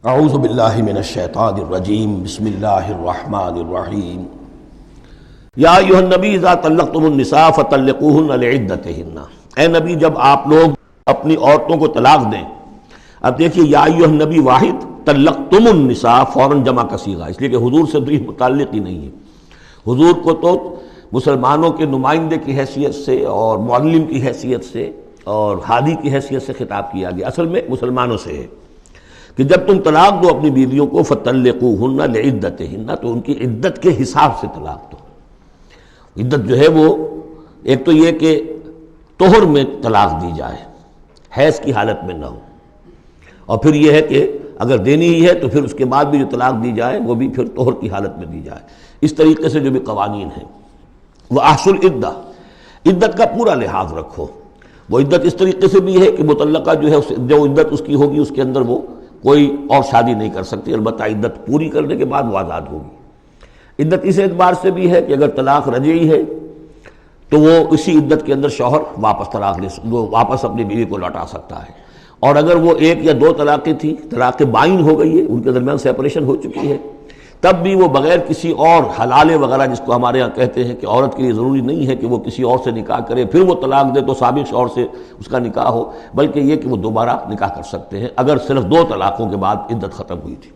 اعوذ باللہ من الشیطان الرجیم بسم اللہ الرحمن الرحیم یا ایھا النبی اذا طلقتم النساء فطلقوہن لعدتہن، اے نبی جب آپ لوگ اپنی عورتوں کو طلاق دیں. اب دیکھیے یا ایھا النبی واحد، طلقتم النساء فوراً جمع کا صیغہ، اس لیے کہ حضور سے تو یہ متعلق ہی نہیں ہے. حضور کو تو مسلمانوں کے نمائندے کی حیثیت سے اور معلم کی حیثیت سے اور ہادی کی حیثیت سے خطاب کیا گیا، اصل میں مسلمانوں سے ہے کہ جب تم طلاق دو اپنی بیویوں کو فطلقوہن لعدتہن، تو ان کی عدت کے حساب سے طلاق دو. عدت جو ہے وہ ایک تو یہ کہ طہر میں طلاق دی جائے، حیض کی حالت میں نہ ہو، اور پھر یہ ہے کہ اگر دینی ہی ہے تو پھر اس کے بعد بھی جو طلاق دی جائے وہ بھی پھر طہر کی حالت میں دی جائے. اس طریقے سے جو بھی قوانین ہیں. وَأَحْصُوا الْعِدَّةَ، عدت کا پورا لحاظ رکھو. وہ عدت اس طریقے سے بھی ہے کہ مطلقہ جو ہے جو عدت اس کی ہوگی اس کے اندر وہ کوئی اور شادی نہیں کر سکتی، البتہ عدت پوری کرنے کے بعد وہ آزاد ہوگی. عدت اس اعتبار سے بھی ہے کہ اگر طلاق رجعی ہے تو وہ اسی عدت کے اندر شوہر واپس اپنی بیوی کو لوٹا سکتا ہے، اور اگر وہ ایک یا دو طلاقیں تھیں، طلاق بائن ہو گئی ہے، ان کے درمیان سیپریشن ہو چکی ہے، تب بھی وہ بغیر کسی اور حلالے وغیرہ جس کو ہمارے ہاں کہتے ہیں کہ عورت کے لیے ضروری نہیں ہے کہ وہ کسی اور سے نکاح کرے پھر وہ طلاق دے تو سابق شوہر سے اس کا نکاح ہو، بلکہ یہ کہ وہ دوبارہ نکاح کر سکتے ہیں اگر صرف دو طلاقوں کے بعد عدت ختم ہوئی تھی.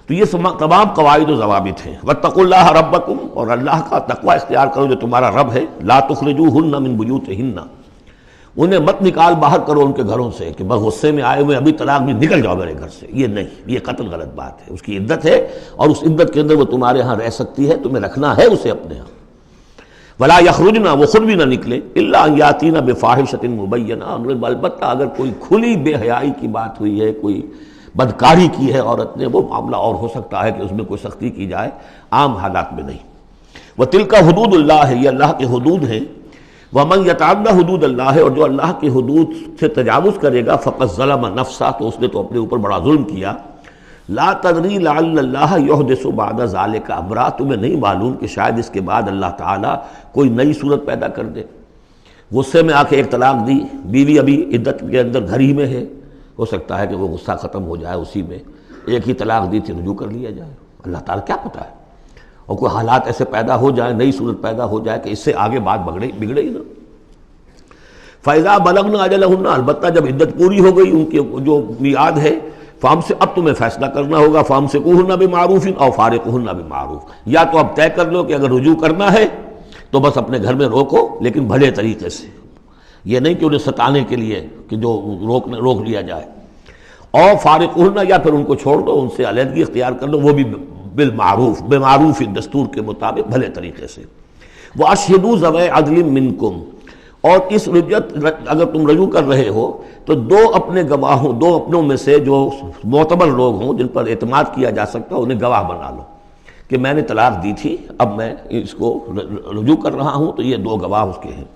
تو یہ تمام قواعد و ضوابط ہیں. واتقوا اللہ ربکم، اور اللہ کا تقوی اختیار کرو جو تمہارا رب ہے. لا تخرجوہن من بیوتہن، انہیں مت نکال باہر کرو ان کے گھروں سے کہ بس غصے میں آئے ہوئے ابھی طلاق بھی نکل جاؤ میرے گھر سے. یہ نہیں، یہ قطعاً غلط بات ہے. اس کی عدت ہے اور اس عدت کے اندر وہ تمہارے ہاں رہ سکتی ہے، تمہیں رکھنا ہے اسے اپنے ہاں. ولا یخرجن، وہ خود بھی نہ نکلے، الا ان یاتین بفاحشۃ مبینہ، البتہ اگر کوئی کھلی بے حیائی کی بات ہوئی ہے، کوئی بدکاری کی ہے عورت نے، وہ معاملہ اور ہو سکتا ہے کہ اس میں کوئی سختی کی جائے، عام حالات میں نہیں. وتلک حدود اللہ، یہ اللہ کے حدود ہیں. ومن یتعد حدود اللہ، اور جو اللہ کی حدود سے تجاوز کرے گا فقد ظلم نفسہ، تو اس نے تو اپنے اوپر بڑا ظلم کیا. لا تدری لعل اللہ یحدث بعد ذلک امرا، تمہیں نہیں معلوم کہ شاید اس کے بعد اللہ تعالیٰ کوئی نئی صورت پیدا کر دے. غصے میں آ کے ایک طلاق دی، بیوی ابھی عدت کے اندر گھر ہی میں ہے، ہو سکتا ہے کہ وہ غصہ ختم ہو جائے اسی میں، ایک ہی طلاق دی تھی رجوع کر لیا جائے. اللہ تعالیٰ کیا پتہ ہے، اور کوئی حالات ایسے پیدا ہو جائیں، نئی صورت پیدا ہو جائے کہ اس سے آگے بات بگڑے ہی نہ. فَإِذَا بَلَغْنَ أَجَلَهُنَّ، البتہ جب عدت پوری ہو گئی ان کی جو میعاد ہے، سے اب تمہیں فیصلہ کرنا ہوگا. فَأَمْسِكُوهُنَّ بِمَعْرُوفٍ أَوْ فَارِقُوهُنَّ بِمَعْرُوفٍ، یا تو اب طے کر لو کہ اگر رجوع کرنا ہے تو بس اپنے گھر میں روکو لیکن بھلے طریقے سے، یہ نہیں کہ انہیں ستانے کے لیے کہ جو روک لیا جائے. اور فارقوہن، یا پھر ان کو چھوڑ دو، ان سے علیحدگی اختیار کر دو، وہ بھی بالمعروف، بمعروف دستور کے مطابق بھلے طریقے سے. وَأَشْهِدُوا ذَوَيْ عَدْلٍ مِّنْكُمْ، اور اس رجعت اگر تم رجوع کر رہے ہو تو دو اپنے گواہوں، دو اپنوں میں سے جو معتبر لوگ ہوں جن پر اعتماد کیا جا سکتا ہے انہیں گواہ بنا لو کہ میں نے طلاق دی تھی، اب میں اس کو رجوع کر رہا ہوں، تو یہ دو گواہ اس کے ہیں.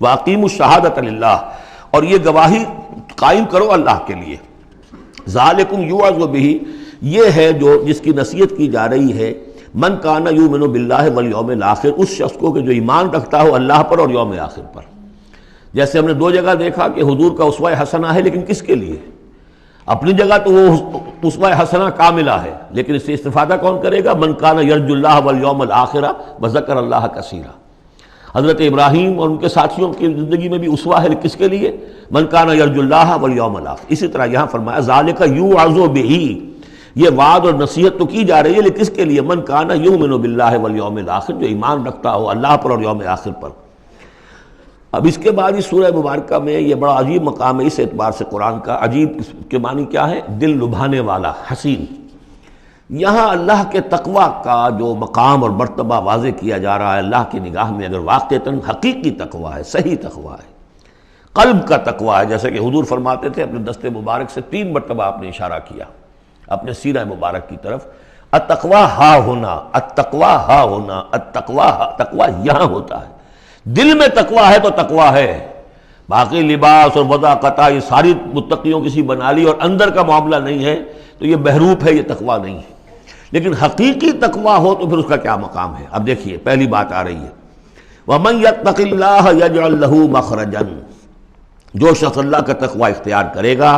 وَأَقِیمُوا الشَّهَادَةَ لِلَّهِ، اور یہ گواہی قائم کرو اللہ کے لیے. ذالکم یوعظ بہ، یہ ہے جو جس کی نصیحت کی جا رہی ہے من کان یؤمن باللہ والیوم الآخر، اس شخص کو کہ جو ایمان رکھتا ہو اللہ پر اور یوم آخر پر. جیسے ہم نے دو جگہ دیکھا کہ حضور کا اسوہ حسنہ ہے، لیکن کس کے لیے؟ اپنی جگہ تو وہ اسوہ حسنہ کاملہ ہے، لیکن اس سے استفادہ کون کرے گا؟ من کان یرجو اللہ والیوم الآخر وذکر اللہ کثیرا. حضرت ابراہیم اور ان کے ساتھیوں کی زندگی میں بھی اسوہ ہے، کس کے لیے؟ من کان یرجو اللہ والیوم الآخر. اسی طرح یہاں فرمایا ذالک یوعظ بہ، یہ وعد اور نصیحت تو کی جا رہی ہے لیکن کس کے لیے؟ من کان یؤمن باللہ والیوم الآخر، جو ایمان رکھتا ہو اللہ پر اور یوم آخر پر. اب اس کے بعد اس سورہ مبارکہ میں یہ بڑا عجیب مقام ہے اس اعتبار سے قرآن کا. عجیب کے معنی کیا ہے؟ دل لبھانے والا، حسین. یہاں اللہ کے تقوی کا جو مقام اور مرتبہ واضح کیا جا رہا ہے. اللہ کی نگاہ میں اگر واقعتاً حقیقی تقوی ہے، صحیح تقوی ہے، قلب کا تقوی ہے، جیسے کہ حضور فرماتے تھے اپنے دست مبارک سے 3 مرتبہ آپ نے اشارہ کیا اپنے سیرہ مبارک کی طرف. التقوی ہا ہونا، التقوی ہا ہونا، تقوی یہاں ہوتا ہے. دل میں تقوی ہے تو تقوی ہے، باقی لباس اور وضاقتہ یہ ساری متقیوں کسی بنا لی اور اندر کا معاملہ نہیں ہے تو یہ بہروپ ہے، یہ تقوی نہیں ہے. لیکن حقیقی تقوی ہو تو پھر اس کا کیا مقام ہے؟ اب دیکھیے پہلی بات آ رہی ہے وَمَن يَتَّقِ اللَّهَ يَجْعَلْ لَهُ مَخْرَجًا، جو شخص اللہ کا تقوی اختیار کرے گا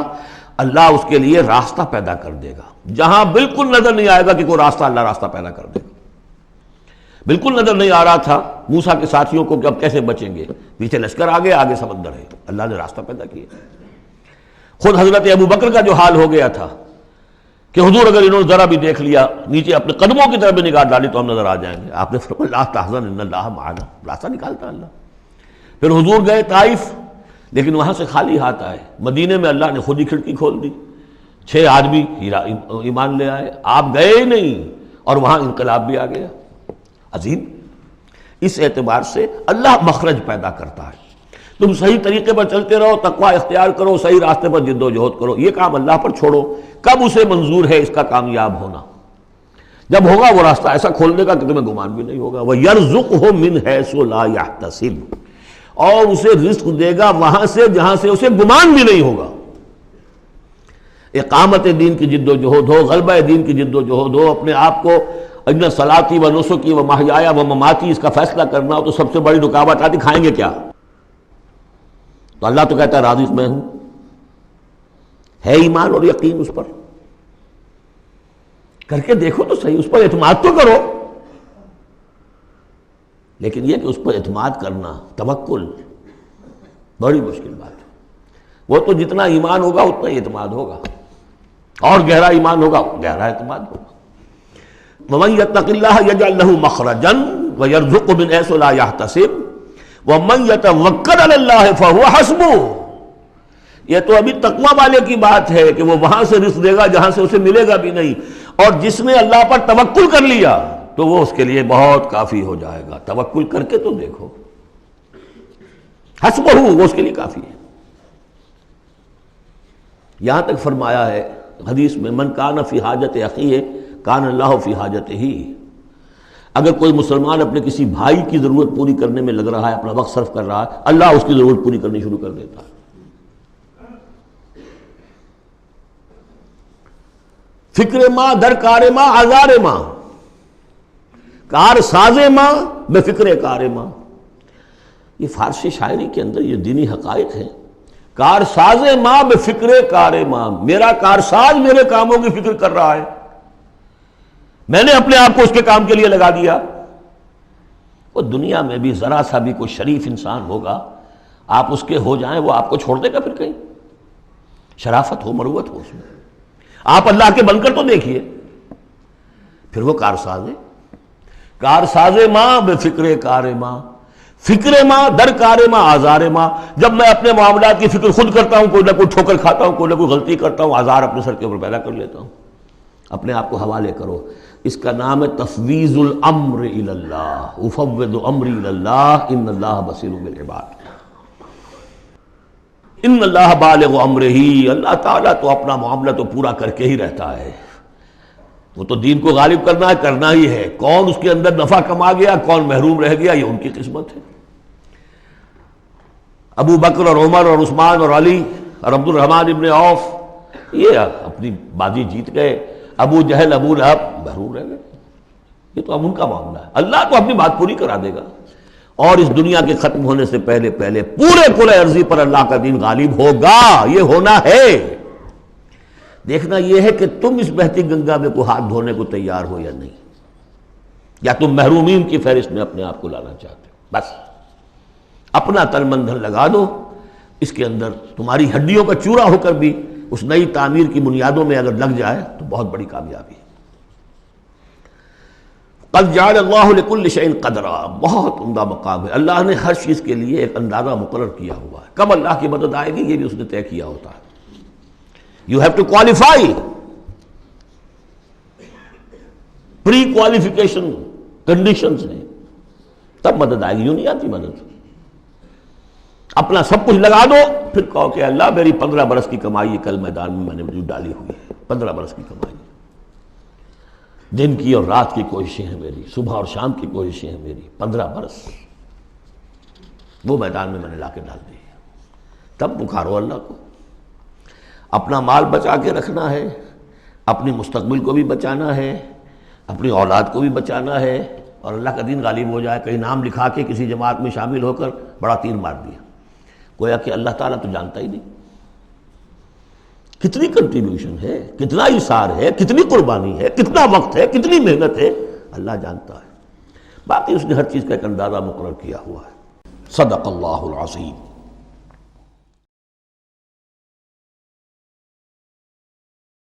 اللہ اس کے لیے راستہ پیدا کر دے گا. جہاں بالکل نظر نہیں آئے گا کہ کوئی راستہ، اللہ راستہ پیدا کر دے گا۔ بالکل نظر نہیں آ رہا تھا موسیٰ کے ساتھیوں کو کہ اب کیسے بچیں گے، پیچھے لشکر آگے، آگے سمندر ہے، اللہ نے راستہ پیدا کیا۔ خود حضرت ابو بکر کا جو حال ہو گیا تھا کہ حضور اگر انہوں نے ذرا بھی دیکھ لیا، نیچے اپنے قدموں کی طرف بھی نگاہ ڈالی تو ہم نظر آ جائیں گے، آپ نے فرمایا لا تحزن ان اللہ معنا، راستہ نکالتا اللہ۔ پھر حضور گئے طائف، لیکن وہاں سے خالی ہاتھ آئے۔ مدینے میں اللہ نے خود ہی کھڑکی کھول دی، 6 آدمی ایمان لے آئے، آپ گئے ہی نہیں، اور وہاں انقلاب بھی آ گیا۔ عظیم، اس اعتبار سے اللہ مخرج پیدا کرتا ہے۔ تم صحیح طریقے پر چلتے رہو، تقوی اختیار کرو، صحیح راستے پر جد و جہد کرو، یہ کام اللہ پر چھوڑو۔ کب اسے منظور ہے اس کا کامیاب ہونا؟ جب ہوگا وہ راستہ ایسا کھول دے گا کہ تمہیں گمان بھی نہیں ہوگا۔ وَيَرْزُقْهُ مِنْ حَيْثُ لَا يَحْتَسِبُ، اور اسے رزق دے گا وہاں سے جہاں سے اسے گمان بھی نہیں ہوگا۔ اقامت دین کی جد و جہد ہو، غلبہ دین کی جد و جہد ہو، اپنے آپ کو ان صلاتی و نسکی و محیایا و مماتی اس کا فیصلہ کرنا ہو، تو سب سے بڑی رکاوٹ آتی کھائیں گے کیا؟ تو اللہ تو کہتا ہے راضی میں ہوں، ہے ایمان اور یقین اس پر، کر کے دیکھو تو صحیح، اس پر اعتماد تو کرو۔ لیکن یہ کہ اس پر اعتماد کرنا، توکل، بڑی مشکل بات ہے۔ وہ تو جتنا ایمان ہوگا اتنا ہی اعتماد ہوگا، اور گہرا ایمان ہوگا گہرا اعتماد ہوگا۔ وَمَن يَتَّقِ اللَّهَ يَجْعَل لَّهُ مَخْرَجًا وَيَرْزُقْهُ مِنْ حَيْثُ لَا يَحْتَسِبُ وَمَن يَتَوَكَّلْ عَلَى اللَّهِ فَهُوَ حَسْبُهُ۔ یہ تو ابھی تقویٰ والے کی بات ہے کہ وہ وہاں سے رزق دے گا جہاں سے اسے ملے گا بھی نہیں، اور جس نے اللہ پر توکل کر لیا تو وہ اس کے لیے بہت کافی ہو جائے گا۔ توکل کر کے تو دیکھو، حسبہ، وہ اس کے لیے کافی ہے۔ یہاں تک فرمایا ہے حدیث میں من کان فی حاجت اخیہ کان اللہ فی حاجتہ، اگر کوئی مسلمان اپنے کسی بھائی کی ضرورت پوری کرنے میں لگ رہا ہے، اپنا وقت صرف کر رہا ہے، اللہ اس کی ضرورت پوری کرنی شروع کر دیتا ہے۔ فکر ماں در کار ماں آزار ماں، کار ساز ماں بے فکر کار ماں، یہ فارسی شاعری کے اندر یہ دینی حقائق ہیں۔ کار ساز ماں بے فکر کار ماں، میرا کارساز میرے کاموں کی فکر کر رہا ہے، میں نے اپنے آپ کو اس کے کام کے لیے لگا دیا۔ وہ دنیا میں بھی ذرا سا بھی کوئی شریف انسان ہوگا، آپ اس کے ہو جائیں وہ آپ کو چھوڑ دے گا پھر کہیں؟ شرافت ہو، مروت ہو اس میں۔ آپ اللہ کے بن کر تو دیکھیے، پھر وہ کارساز ہے۔ کارساز ماں بے فکر کار ماں، فکر ماں در کار ماں آزار ماں، جب میں اپنے معاملات کی فکر خود کرتا ہوں، کوئی نہ کوئی ٹھوکر کھاتا ہوں، کوئی نہ کوئی غلطی کرتا ہوں، آزار اپنے سر کے اوپر پیدا کر لیتا ہوں۔ اپنے آپ کو حوالے کرو، اس کا نام ہے تفویض الامر الی اللہ، افوض امری الی اللہ ان اللہ بصیر بالعباد۔ ان اللہ بالغ امرہ، اللہ تعالیٰ تو اپنا معاملہ تو پورا کر کے ہی رہتا ہے، وہ تو دین کو غالب کرنا ہے، کرنا ہی ہے۔ کون اس کے اندر نفع کما گیا، کون محروم رہ گیا، یہ ان کی قسمت ہے۔ ابو بکر اور عمر اور عثمان اور علی اور عبد الرحمن ابن عوف یہ اپنی بازی جیت گئے، ابو جہل ابو لہب محروم رہ گئے۔ یہ تو اب ان کا معاملہ ہے، اللہ تو اپنی بات پوری کرا دے گا، اور اس دنیا کے ختم ہونے سے پہلے پہلے پورے کل ارضی پر اللہ کا دین غالب ہوگا، یہ ہونا ہے۔ دیکھنا یہ ہے کہ تم اس بہتی گنگا میں کو ہاتھ دھونے کو تیار ہو یا نہیں، یا تم محرومین کی فہرست میں اپنے آپ کو لانا چاہتے ہو۔ بس اپنا تن من دھن لگا دو اس کے اندر، تمہاری ہڈیوں کا چورا ہو کر بھی اس نئی تعمیر کی بنیادوں میں اگر لگ جائے تو بہت بڑی کامیابی ہے۔ قد جعل اللہ لکل شیء قدرا، بہت عمدہ مقام ہے، اللہ نے ہر چیز کے لیے ایک اندازہ مقرر کیا ہوا ہے، کب اللہ کی مدد آئے گی یہ بھی اس نے طے کیا ہوتا ہے۔ You have to qualify, pre qualification conditions ہیں، تب مدد آئے گی، یوں نہیں آتی مدد۔ اپنا سب کچھ لگا دو، پھر کہو کہ اللہ میری 15 برس کی کمائی کل میدان میں میں نے وجود ڈالی ہوئی ہے، 15 برس کی کمائی، دن کی اور رات کی کوششیں ہیں میری، صبح اور شام کی کوششیں ہیں میری، 15 برس وہ میدان میں نے لا کے ڈال دی ہے۔ تب پکارو اللہ کو۔ اپنا مال بچا کے رکھنا ہے، اپنی مستقبل کو بھی بچانا ہے، اپنی اولاد کو بھی بچانا ہے، اور اللہ کا دین غالب ہو جائے۔ کہیں نام لکھا کے کسی جماعت میں شامل ہو کر بڑا تیر مار دیا، گویا کہ اللہ تعالیٰ تو جانتا ہی نہیں کتنی کنٹریبیوشن ہے، کتنا ایثار ہے، کتنی قربانی ہے، کتنا وقت ہے، کتنی محنت ہے، اللہ جانتا ہے۔ باقی اس نے ہر چیز کا ایک اندازہ مقرر کیا ہوا ہے۔ صدق اللہ العظیم۔